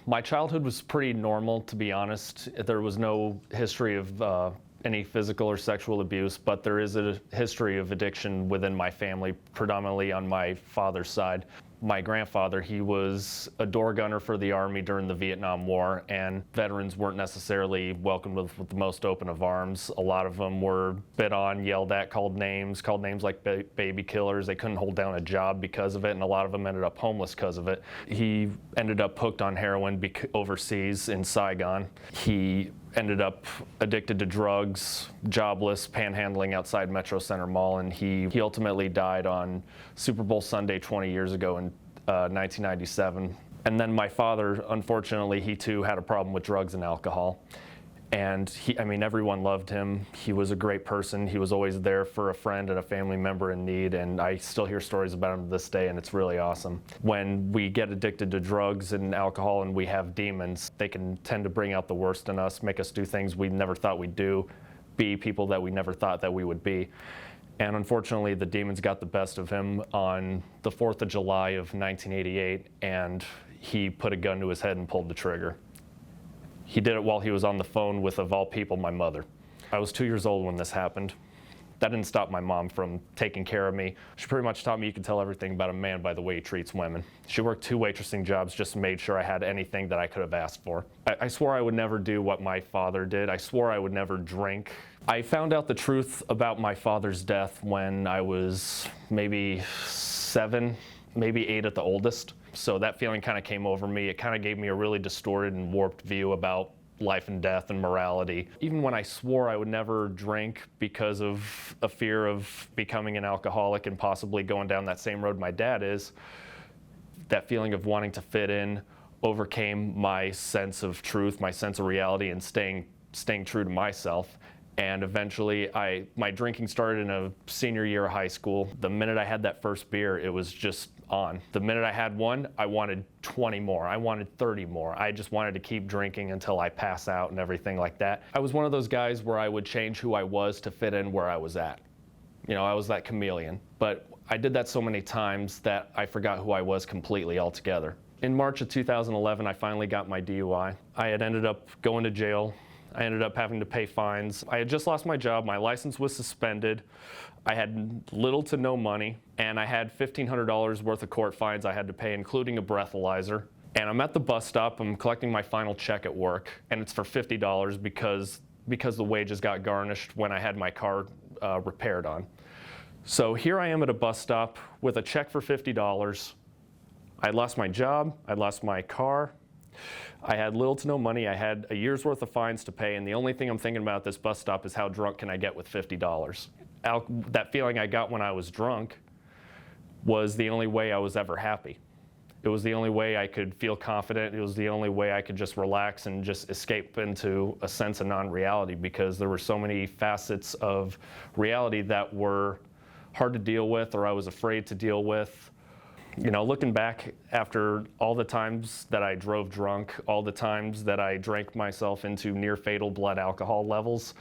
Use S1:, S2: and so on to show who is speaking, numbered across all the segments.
S1: My childhood was pretty normal, to be honest. There was no history of any physical or sexual abuse, but there is a history of addiction within my family, predominantly on my father's side. My grandfather, he was a door gunner for the Army during the Vietnam War, and veterans weren't necessarily welcomed with the most open of arms. A lot of them were bit on, yelled at, called names like baby killers. They couldn't hold down a job because of it, and a lot of them ended up homeless because of it. He ended up hooked on heroin overseas in Saigon. He ended up addicted to drugs, jobless, panhandling outside Metro Center Mall, and he ultimately died on Super Bowl Sunday 20 years ago in 1997. And then my father, unfortunately, he too had a problem with drugs and alcohol. And everyone loved him. He was a great person. He was always there for a friend and a family member in need, and I still hear stories about him to this day, and it's really awesome. When we get addicted to drugs and alcohol and we have demons, they can tend to bring out the worst in us, make us do things we never thought we'd do, be people that we never thought that we would be. And unfortunately, the demons got the best of him on the 4th of July of 1988, and he put a gun to his head and pulled the trigger. He did it while he was on the phone with, of all people, my mother. I was 2 years old when this happened. That didn't stop my mom from taking care of me. She pretty much taught me you can tell everything about a man by the way he treats women. She worked 2 waitressing jobs just to make sure I had anything that I could have asked for. I swore I would never do what my father did. I swore I would never drink. I found out the truth about my father's death when I was maybe 7, maybe 8 at the oldest. So that feeling kind of came over me. It kind of gave me a really distorted and warped view about life and death and morality. Even when I swore I would never drink because of a fear of becoming an alcoholic and possibly going down that same road my dad is, that feeling of wanting to fit in overcame my sense of truth, my sense of reality, and staying true to myself. And eventually, my drinking started in a senior year of high school. The minute I had that first beer, it was just on. The minute I had one, I wanted 20 more. I wanted 30 more. I just wanted to keep drinking until I pass out and everything like that. I was one of those guys where I would change who I was to fit in where I was at. You know, I was that chameleon. But I did that so many times that I forgot who I was completely altogether. In March of 2011, I finally got my DUI. I had ended up going to jail. I ended up having to pay fines. I had just lost my job. My license was suspended. I had little to no money, and I had $1,500 worth of court fines I had to pay, including a breathalyzer. And I'm at the bus stop. I'm collecting my final check at work, and it's for $50 because the wages got garnished when I had my car repaired on. So here I am at a bus stop with a check for $50. I lost my job. I lost my car. I had little to no money. I had a year's worth of fines to pay, and the only thing I'm thinking about at this bus stop is how drunk can I get with $50. That feeling I got when I was drunk was the only way I was ever happy. It was the only way I could feel confident. It was the only way I could just relax and just escape into a sense of non-reality, because there were so many facets of reality that were hard to deal with, or I was afraid to deal with. You know, looking back after all the times that I drove drunk, all the times that I drank myself into near fatal blood alcohol levels,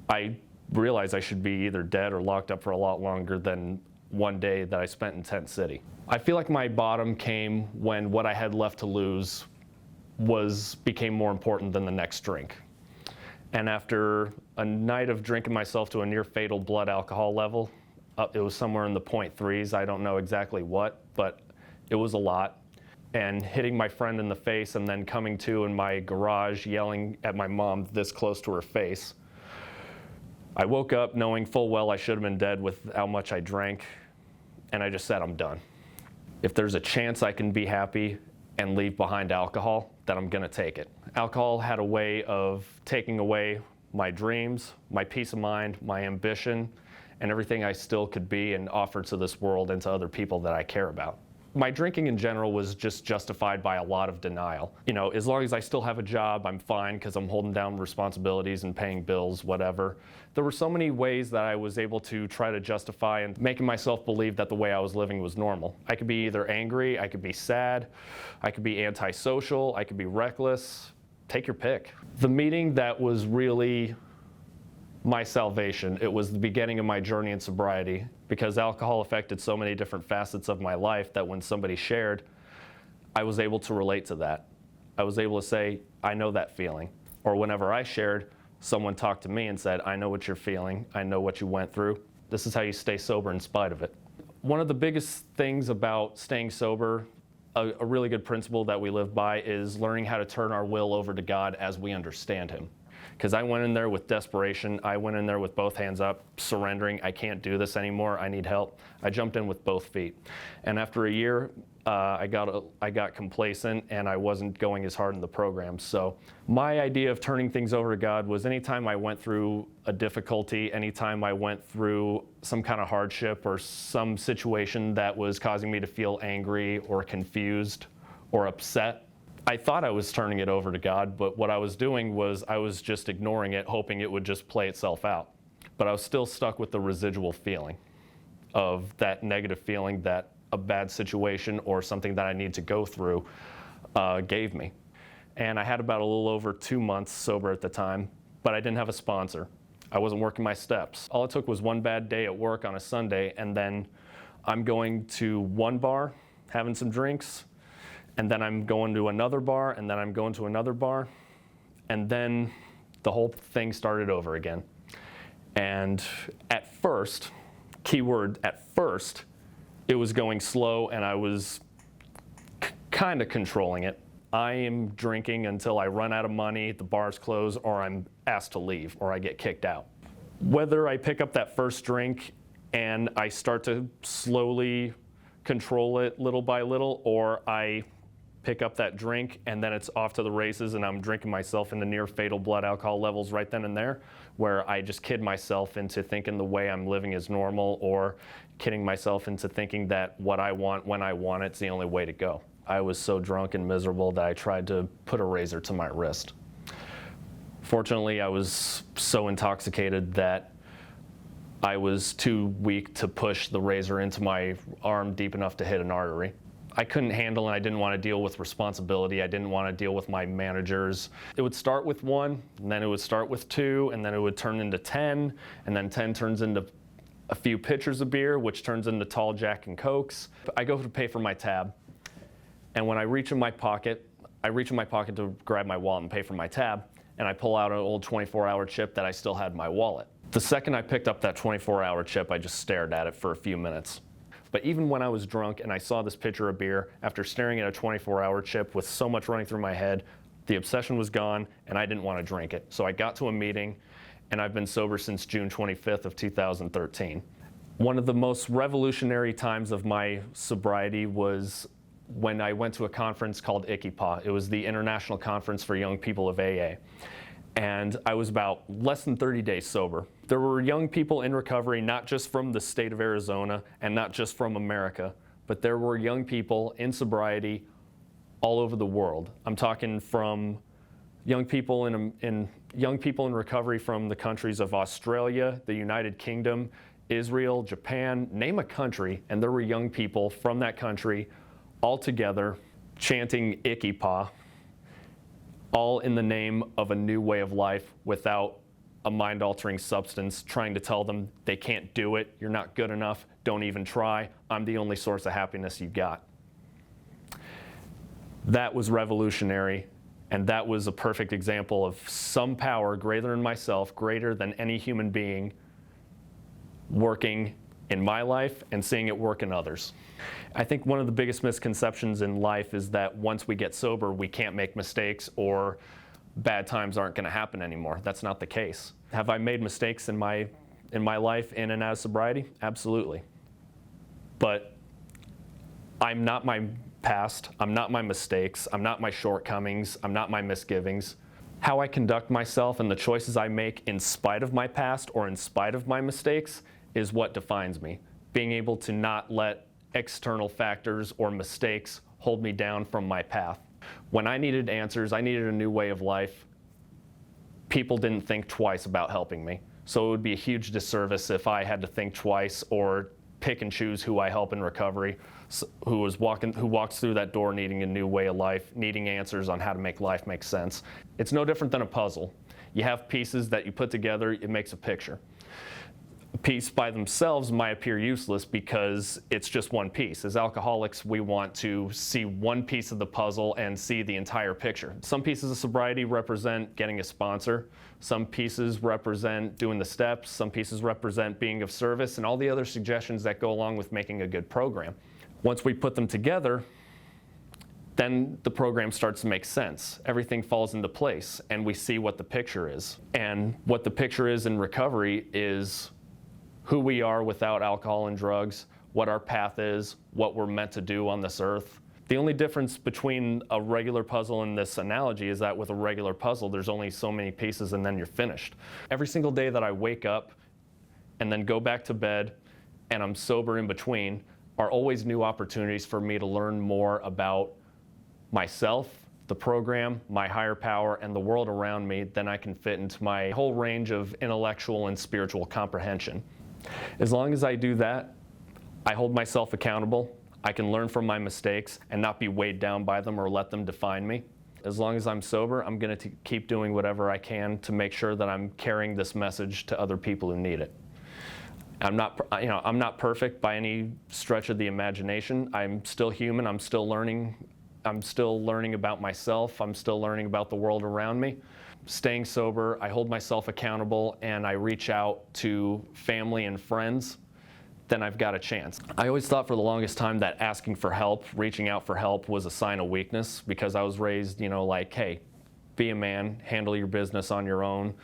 S1: I realized I should be either dead or locked up for a lot longer than one day that I spent in Tent City. I feel like my bottom came when what I had left to lose became more important than the next drink. And after a night of drinking myself to a near fatal blood alcohol level, it was somewhere in the 0.3s, I don't know exactly what, but it was a lot. And hitting my friend in the face and then coming to in my garage yelling at my mom this close to her face. I woke up knowing full well I should have been dead with how much I drank, and I just said, I'm done. If there's a chance I can be happy and leave behind alcohol, then I'm gonna take it. Alcohol had a way of taking away my dreams, my peace of mind, my ambition, and everything I still could be and offer to this world and to other people that I care about. My drinking in general was just justified by a lot of denial. You know, as long as I still have a job, I'm fine because I'm holding down responsibilities and paying bills, whatever. There were so many ways that I was able to try to justify and making myself believe that the way I was living was normal. I could be either angry, I could be sad, I could be antisocial, I could be reckless. Take your pick. The meeting that was really my salvation, it was the beginning of my journey in sobriety, because alcohol affected so many different facets of my life that when somebody shared, I was able to relate to that. I was able to say, I know that feeling. Or whenever I shared, someone talked to me and said, I know what you're feeling. I know what you went through. This is how you stay sober in spite of it. One of the biggest things about staying sober, a really good principle that we live by, is learning how to turn our will over to God as we understand Him. Because I went in there with desperation. I went in there with both hands up, surrendering. I can't do this anymore. I need help. I jumped in with both feet. And after a year, I got complacent and I wasn't going as hard in the program. So my idea of turning things over to God was anytime I went through a difficulty, anytime I went through some kind of hardship or some situation that was causing me to feel angry or confused or upset, I thought I was turning it over to God, but what I was doing was I was just ignoring it, hoping it would just play itself out. But I was still stuck with the residual feeling of that negative feeling that a bad situation or something that I need to go through gave me. And I had about a little over 2 months sober at the time, but I didn't have a sponsor. I wasn't working my steps. All it took was one bad day at work on a Sunday, and then I'm going to one bar, having some drinks, and then I'm going to another bar, and then I'm going to another bar, and then the whole thing started over again. And at first, keyword at first, it was going slow and I was kind of controlling it. I am drinking until I run out of money, the bars close, or I'm asked to leave, or I get kicked out. Whether I pick up that first drink and I start to slowly control it little by little, or I pick up that drink and then it's off to the races and I'm drinking myself into near fatal blood alcohol levels right then and there, where I just kid myself into thinking the way I'm living is normal, or kidding myself into thinking that what I want when I want it's the only way to go. I was so drunk and miserable that I tried to put a razor to my wrist. Fortunately, I was so intoxicated that I was too weak to push the razor into my arm deep enough to hit an artery. I couldn't handle and I didn't want to deal with responsibility. I didn't want to deal with my managers. It would start with 1, and then it would start with 2, and then it would turn into 10, and then 10 turns into a few pitchers of beer, which turns into tall Jack and Cokes. I go to pay for my tab, and when I reach in my pocket to grab my wallet and pay for my tab, and I pull out an old 24-hour chip that I still had in my wallet. The second I picked up that 24-hour chip, I just stared at it for a few minutes. But even when I was drunk and I saw this pitcher of beer, after staring at a 24-hour chip with so much running through my head, the obsession was gone and I didn't want to drink it. So I got to a meeting, and I've been sober since June 25th of 2013. One of the most revolutionary times of my sobriety was when I went to a conference called ICYPA. It was the International Conference for Young People of AA. And I was about less than 30 days sober. There were young people in recovery, not just from the state of Arizona and not just from America, but there were young people in sobriety all over the world. I'm talking from young people in recovery from the countries of Australia, the United Kingdom, Israel, Japan, name a country, and there were young people from that country all together chanting ICYPA, all in the name of a new way of life without a mind-altering substance trying to tell them they can't do it, you're not good enough, don't even try, I'm the only source of happiness you got. That was revolutionary, and that was a perfect example of some power greater than myself, greater than any human being, working in my life and seeing it work in others. I think one of the biggest misconceptions in life is that once we get sober, we can't make mistakes or bad times aren't going to happen anymore. That's not the case. Have I made mistakes in my life in and out of sobriety? Absolutely. But I'm not my past, I'm not my mistakes, I'm not my shortcomings, I'm not my misgivings. How I conduct myself and the choices I make in spite of my past or in spite of my mistakes is what defines me. Being able to not let external factors or mistakes hold me down from my path. When I needed answers, I needed a new way of life, people didn't think twice about helping me. So it would be a huge disservice if I had to think twice or pick and choose who I help in recovery, who walks through that door needing a new way of life, needing answers on how to make life make sense. It's no different than a puzzle. You have pieces that you put together, it makes a picture. piece by themselves might appear useless because it's just one piece. As alcoholics, we want to see one piece of the puzzle and see the entire picture. Some pieces of sobriety represent getting a sponsor. Some pieces represent doing the steps. Some pieces represent being of service and all the other suggestions that go along with making a good program. Once we put them together, then the program starts to make sense. Everything falls into place and we see what the picture is. And what the picture is in recovery is who we are without alcohol and drugs, what our path is, what we're meant to do on this earth. The only difference between a regular puzzle and this analogy is that with a regular puzzle, there's only so many pieces and then you're finished. Every single day that I wake up and then go back to bed and I'm sober in between are always new opportunities for me to learn more about myself, the program, my higher power, and the world around me than I can fit into my whole range of intellectual and spiritual comprehension. As long as I do that, I hold myself accountable. I can learn from my mistakes and not be weighed down by them or let them define me. As long as I'm sober, I'm going to keep doing whatever I can to make sure that I'm carrying this message to other people who need it. I'm not perfect by any stretch of the imagination. I'm still human. I'm still learning. I'm still learning about myself. I'm still learning about the world around me. Staying sober, I hold myself accountable and I reach out to family and friends, then I've got a chance. I always thought for the longest time that asking for help, reaching out for help was a sign of weakness because I was raised, like, hey, be a man, handle your business on your own.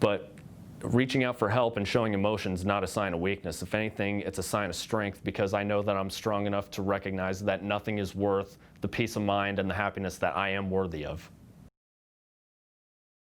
S1: But reaching out for help and showing emotion is not a sign of weakness. If anything, it's a sign of strength because I know that I'm strong enough to recognize that nothing is worth the peace of mind and the happiness that I am worthy of.